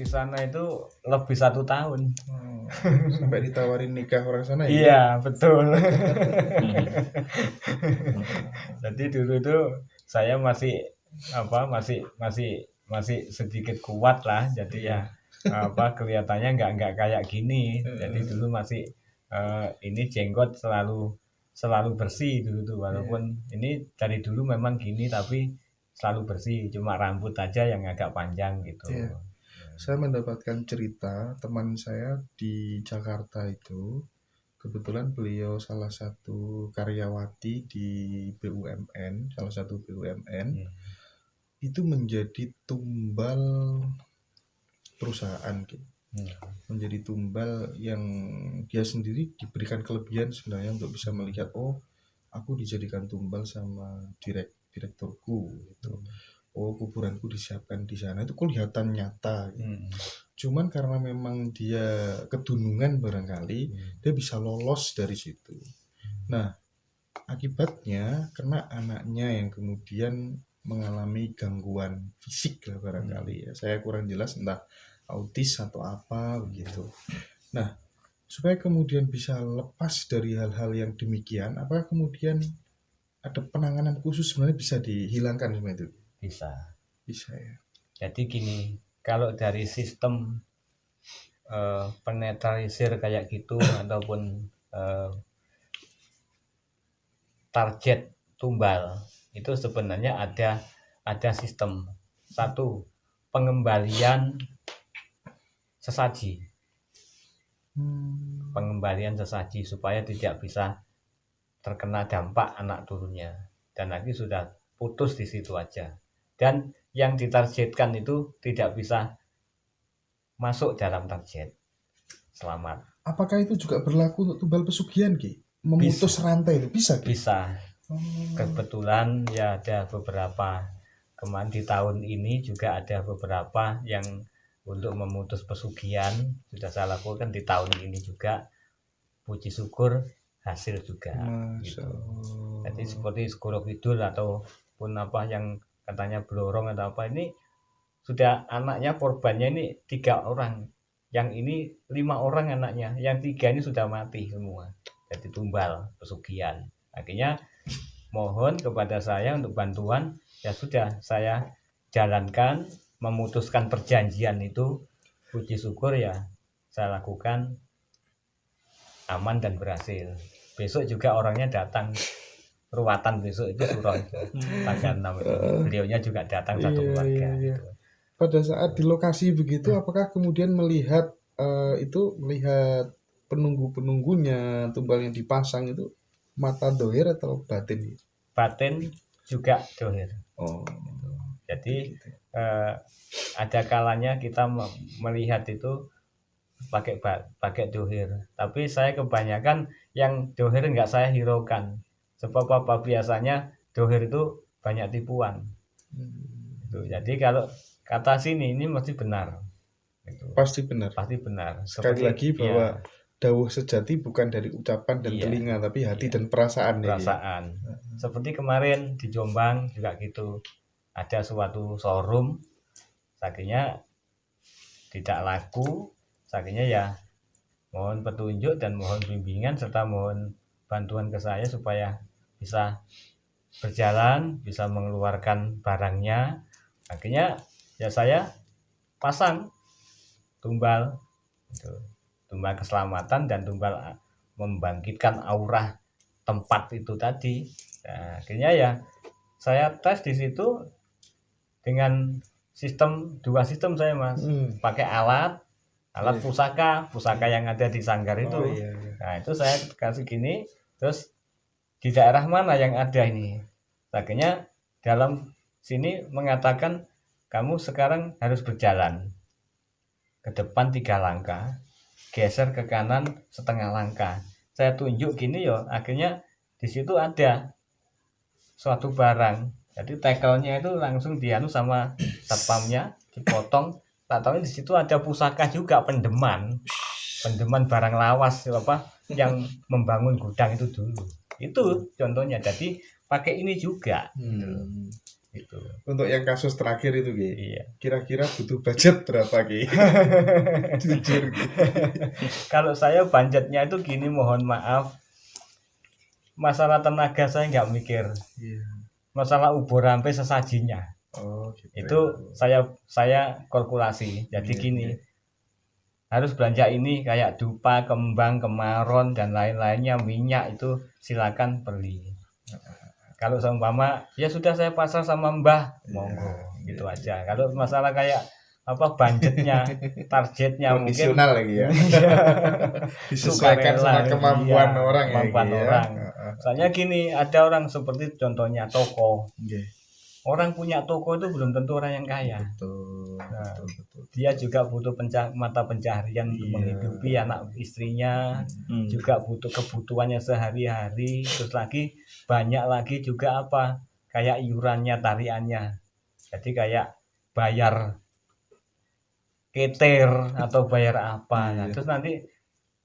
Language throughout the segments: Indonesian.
sana itu lebih 1 tahun. Sampai ditawarin nikah orang sana ya? Iya, betul. Jadi dulu itu saya masih masih sedikit kuat lah. Jadi ya kelihatannya nggak kayak gini. Jadi dulu masih ini jenggot selalu bersih dulu tuh, walaupun ini dari dulu memang gini tapi selalu bersih, cuma rambut aja yang agak panjang gitu. Saya mendapatkan cerita teman saya di Jakarta itu, kebetulan beliau salah satu karyawati di BUMN, salah satu BUMN, itu menjadi tumbal perusahaan gitu. Menjadi tumbal yang dia sendiri diberikan kelebihan sebenarnya untuk bisa melihat, oh aku dijadikan tumbal sama direkturku gitu. Oh kuburanku disiapkan di sana, itu kelihatan nyata gitu. Cuman karena memang dia kedunungan barangkali, dia bisa lolos dari situ. Nah akibatnya kena anaknya yang kemudian mengalami gangguan fisik lah barangkali ya. Saya kurang jelas entah autis atau apa begitu. Nah, supaya kemudian bisa lepas dari hal-hal yang demikian, apakah kemudian ada penanganan khusus sebenarnya bisa dihilangkan semua itu? Bisa ya. Jadi gini, kalau dari sistem penetralisir kayak gitu ataupun target tumbal itu sebenarnya ada sistem. Satu, pengembalian sesaji. Pengembalian sesaji supaya tidak bisa terkena dampak anak turunnya. Dan lagi sudah putus di situ aja. Dan yang ditargetkan itu tidak bisa masuk dalam target. Selamat. Apakah itu juga berlaku untuk tumbal pesugihan, Ki? Memutus rantai itu bisa, Ki? Bisa. Kebetulan ya ada beberapa, kemarin di tahun ini juga ada beberapa yang untuk memutus pesugihan sudah saya lakukan di tahun ini juga, puji syukur hasil juga gitu. Jadi seperti Segoro Kidul ataupun apa yang katanya Blorong atau apa, ini sudah anaknya korbannya ini 3 orang, yang ini 5 orang anaknya, yang 3 ini sudah mati semua jadi tumbal pesugihan. Akhirnya mohon kepada saya untuk bantuan, ya sudah saya jalankan, memutuskan perjanjian itu, puji syukur ya saya lakukan aman dan berhasil. Besok juga orangnya datang ruatan, besok itu Suron tanggal 6 itu. Beliaunya juga datang satu keluarga. Gitu. Pada saat di lokasi begitu, apakah kemudian melihat melihat penunggu-penunggunya, tumbal yang dipasang itu mata dohir atau batin? Batin juga dohir. Jadi ada kalanya kita melihat itu pakai dohir, tapi saya kebanyakan yang dohir nggak saya hiraukan. Sebab apa, biasanya dohir itu banyak tipuan. Jadi kalau kata sini ini mesti benar. Pasti benar. Sekali lagi bahwa dawuh sejati bukan dari ucapan dan telinga, tapi hati dan perasaan. Seperti kemarin di Jombang juga gitu, ada suatu showroom, sakinya tidak laku, sakinya ya mohon petunjuk dan mohon bimbingan serta mohon bantuan ke saya supaya bisa berjalan, bisa mengeluarkan barangnya. Akhirnya ya saya pasang tumbal gitu. Tumbal keselamatan dan tumbal membangkitkan aura tempat itu tadi. Nah, akhirnya ya saya tes di situ dengan dua sistem saya, Mas. Pakai alat pusaka yang ada di sanggar itu. Nah, itu saya kasih gini, terus di daerah mana yang ada ini. Akhirnya dalam sini mengatakan kamu sekarang harus berjalan ke depan 3 langkah, geser ke kanan setengah langkah. Saya tunjuk gini yo, akhirnya di situ ada suatu barang. Jadi tackle-nya itu langsung dianu sama satpamnya, dipotong. Tak tahu di situ ada pusaka juga, pendeman barang lawas yang membangun gudang itu dulu. Itu contohnya. Jadi pakai ini juga. gitu. Untuk yang kasus terakhir itu Ki, Iya. kira-kira butuh budget berapa Ki? Jujur Ki. Kalau saya budgetnya itu gini, mohon maaf, masalah tenaga saya nggak mikir, Iya. masalah ubur sampai sesajinya Oh gitu. itu saya kalkulasi. Jadi Iya, gini, iya. harus belanja ini kayak dupa, kembang, kemaron dan lain-lainnya, minyak itu silakan beli. Kalau seumpama ya sudah saya pasar sama Mbah, monggo gitu aja. Kalau masalah kayak apa budgetnya, targetnya mungkin Kondisional lagi ya. Disesuaikan sukarela, sama kemampuan iya, orang kemampuan ya. Ki, ya. orang. Soalnya gini, ada orang seperti contohnya toko. Oke. Orang punya toko itu belum tentu orang yang kaya. Betul, Nah, betul. Dia juga butuh mata pencaharian untuk Iya. menghidupi anak istrinya, juga butuh kebutuhannya sehari-hari. Terus lagi banyak lagi juga apa, kayak iurannya, tariannya. Jadi kayak bayar keter atau bayar apa. Nah, Iya. terus nanti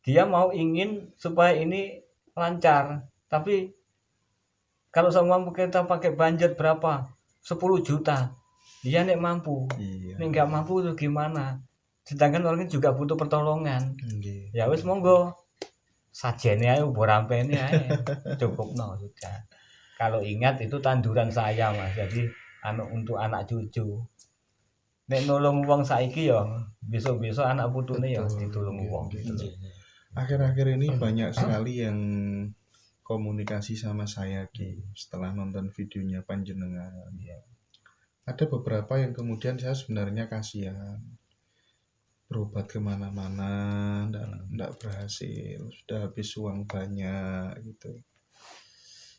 dia mau ingin supaya ini lancar, tapi kalau semua kita pakai budget berapa, 10 juta, dia nek mampu. Iya. Nek nggak mampu itu gimana? Sedangkan orang ini juga butuh pertolongan. Oke. Ya wis monggo, sajene ae ubur rampene ae, cukup no sudah. Kalau ingat itu tanduran saya Mas, jadi untuk anak cucu. Nek nolong wong saiki ya besok-besok anak putune ya Betul, ditulung oke, wong oke. gitu. Akhir-akhir ini banyak sekali yang komunikasi sama saya Ki setelah nonton videonya panjenengan. Ada beberapa yang kemudian saya sebenarnya kasihan, berobat kemana-mana nggak berhasil, sudah habis uang banyak gitu.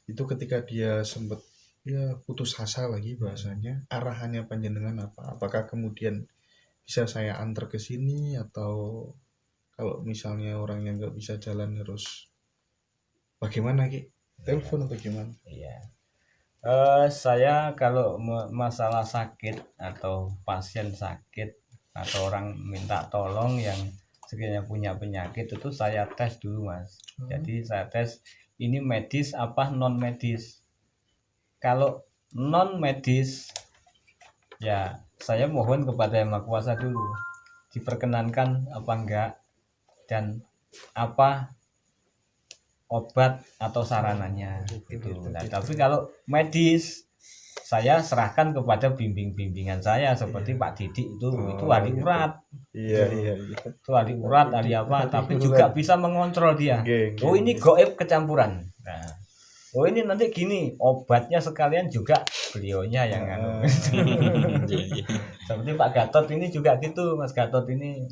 Itu ketika dia sempat ya putus asa lagi bahasanya, arahannya panjenengan apa? Apakah kemudian bisa saya antar ke sini, atau kalau misalnya orang yang nggak bisa jalan harus bagaimana Ki? Telepon atau gimana? Iya. Saya kalau masalah sakit atau pasien sakit atau orang minta tolong yang sekiranya punya penyakit itu saya tes dulu Mas. Jadi saya tes ini medis apa non medis. Kalau non medis ya saya mohon kepada Yang Maha Kuasa dulu diperkenankan apa enggak dan apa obat atau sarananya gitu. Nah, tapi kalau medis saya serahkan kepada bimbingan saya seperti Pak Didik itu ahli urat. Iya. Itu ahli urat, ahli apa, tapi juga bisa mengontrol dia. Oh ini goib kecampuran. Nah, oh ini nanti gini, obatnya sekalian juga beliaunya yang anu. Seperti Pak Gatot ini juga gitu, Mas Gatot ini.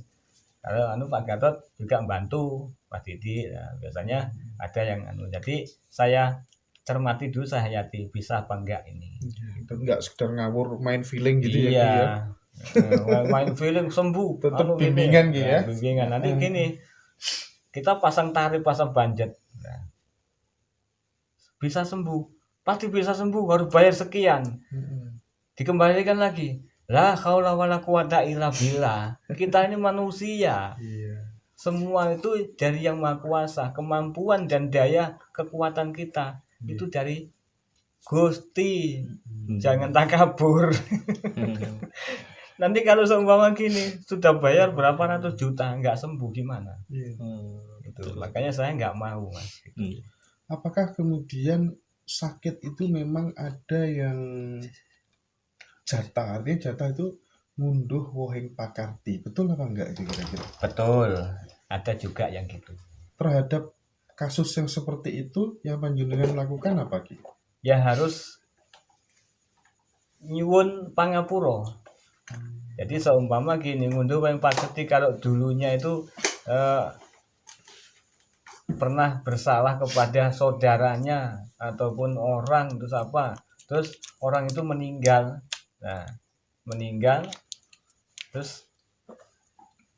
Kalau Pak Gatot juga membantu Pak Didi. Nah, biasanya ada yang jadi saya cermati dulu, saya hayati bisa apa enggak ini. Enggak sekedar ngawur main feeling gitu iya. Ya. Main feeling sembuh. Tetap bimbingan gitu ya. Bimbingan. Nanti gini, kita pasang tarif, pasang budget. Nah, bisa sembuh. Pasti bisa sembuh, harus bayar sekian. Dikembalikan lagi. La haula wala quwata illa billah. Kita ini manusia. Iya. Semua itu dari Yang Maha Kuasa. Kemampuan dan daya kekuatan kita itu dari Gusti. Jangan takabur. Nanti kalau seumpama gini sudah bayar berapa ratus juta nggak sembuh gimana? Itu makanya saya nggak mau Mas. Apakah kemudian sakit itu memang ada yang jatah? Artinya jatah itu ngunduh woheng pakarti. Betul apa enggak itu kira-kira? Betul. Ada juga yang gitu. Terhadap kasus yang seperti itu yang panjenengan lakukan apa Ki? Ya harus nyuwun pangapura. Jadi seumpama gini, ngunduh woheng pakarti kalau dulunya itu pernah bersalah kepada saudaranya ataupun orang terus apa, terus orang itu meninggal. Nah, meninggal terus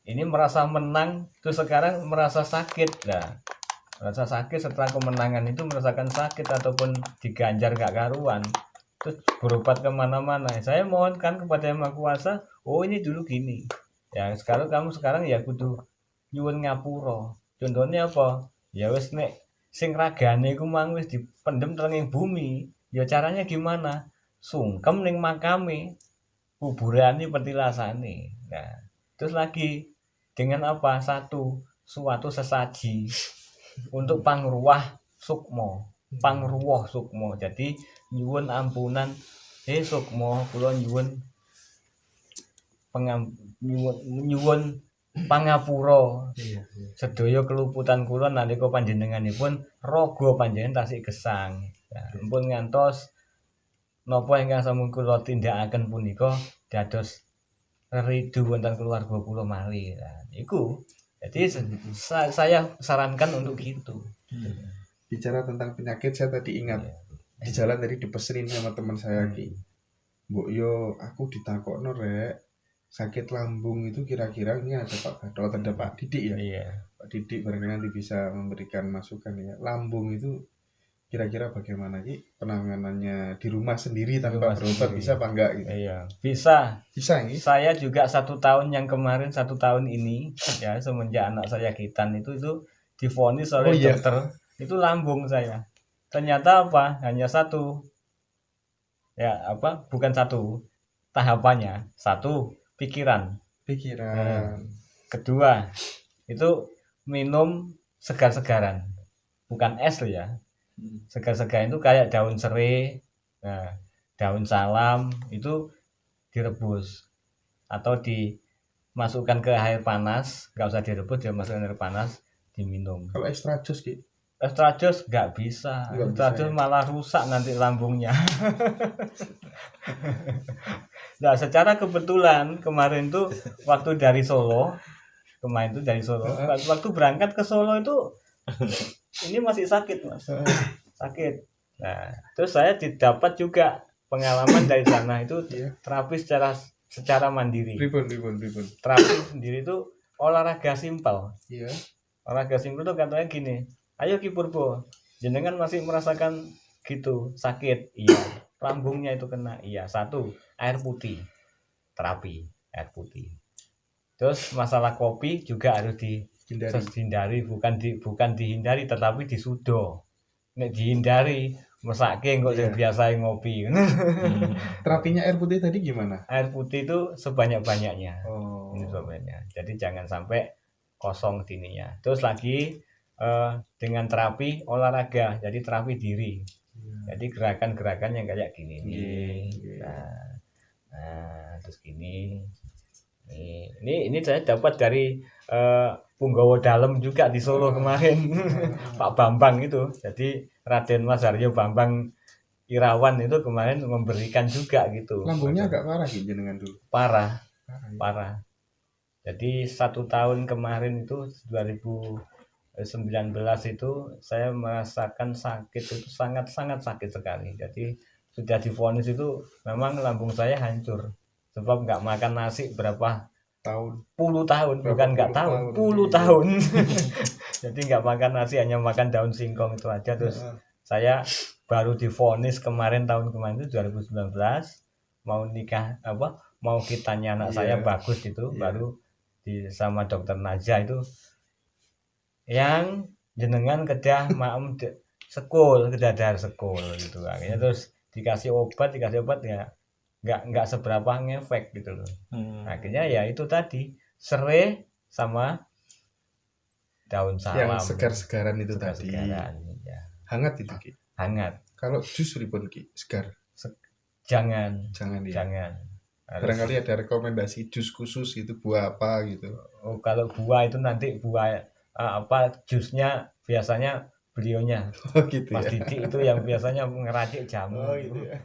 ini merasa menang, terus sekarang merasa sakit. Nah, merasa sakit setelah kemenangan itu merasakan sakit ataupun diganjar gak karuan, terus berobat kemana-mana. Saya mohonkan kepada Yang Maha Kuasa, oh ini dulu gini ya, kamu sekarang ya kudu nyuwun ngapura. Contohnya apa? Ya wis nek sing ragane iku mang wis dipendem tenging bumi, ya caranya gimana? sungkem ning makame, kuburane petilasane. Nah, terus lagi dengan apa? Suatu sesaji untuk pangruwah sukma. Pangruwah sukma. Jadi nyuwun ampunan, sukma kula nyuwun nyuwun pangapura. Iya. Sedaya keluputan kula nalika panjenenganipun raga panjenengan tasih gesang. Nah, ampun ngantos napa ingkang sampun kula tindakaken punika dados ridu wonten keluarga kula malih. Nah, niku. Jadi saya sarankan untuk itu. Bicara tentang penyakit, saya tadi ingat di jalan tadi dipesenin sama teman saya ki, Mbok yo aku ditakokno rek, sakit lambung itu kira-kira ini ada Pak Gadot, ada Pak Didik ya. Iya. Pak Didik barangkali nanti bisa memberikan masukan ya. Lambung itu kira-kira bagaimana ki penanganannya di rumah sendiri tanpa berobat bisa apa enggak gitu? Iya, bisa. Bisa ini. Saya juga 1 tahun yang kemarin, 1 tahun ini ya semenjak anak saya Kitan itu divonis oleh dokter itu lambung saya. Ternyata apa? Hanya 1. Ya, apa? Bukan 1 tahapannya. 1 pikiran. Kedua, itu minum segar-segaran. Bukan es loh ya. Segar-segar itu kayak daun serai, daun salam itu direbus atau dimasukkan ke air panas, nggak usah direbus, dimasukkan air panas, diminum. Kalau extra jus ki? Extra jus nggak bisa. Extra jus malah rusak nanti lambungnya. Nah, secara kebetulan kemarin tuh waktu dari Solo, waktu berangkat ke Solo itu ini masih sakit mas, sakit. Nah, terus saya didapat juga pengalaman dari sana itu terapi secara mandiri. Terapi sendiri itu olahraga simpel. Olahraga simpel itu katanya gini, ayo Ki Purbo, jenengan masih merasakan gitu sakit, iya. Lambungnya itu kena, iya. 1, air putih, terapi air putih. Terus masalah kopi juga harus dihindari, bukan dihindari tetapi disudo. Nek dihindari mesake kok sing biasa ngopi. Terapinya air putih tadi gimana? Air putih itu sebanyak-banyaknya. Ini sebanyak. Jadi jangan sampai kosong dininya. Terus lagi dengan terapi olahraga, jadi terapi diri. Jadi gerakan-gerakan yang kayak gini nih. Nah, terus gini. Ini saya dapat dari Punggawa Dalem juga di Solo kemarin. Pak Bambang itu. Jadi Raden Mas Haryo Bambang Irawan itu kemarin memberikan juga gitu. Lambungnya agak parah gitu jenengan dulu. Parah. Jadi 1 tahun kemarin itu 2019 itu saya merasakan sakit itu sangat-sangat sakit sekali. Jadi sudah divonis itu memang lambung saya hancur. Sebab nggak makan nasi berapa tahun? Puluh tahun, bukan nggak tahun, puluh tahun. Jadi nggak makan nasi, hanya makan daun singkong itu aja. Terus saya baru divonis tahun kemarin itu 2019 mau nikah mau kitanya anak saya bagus itu baru sama dokter Naja itu yang jenengan kedah maem kedadar sekul gitu. Akhirnya terus dikasih obat ya nggak seberapa ngefek gitu loh. Akhirnya ya itu tadi serai sama daun salam. Yang segar-segaran itu tadi. Ya. Hangat itu Ki. Hangat. Kalau jus ribon Ki, segar. Jangan. Barangkali ada rekomendasi jus khusus itu buah apa gitu. Oh, kalau buah itu nanti buah jusnya biasanya beliaunya. Gitu Mas Didik itu yang biasanya ngeracik jamu. Gitu ya.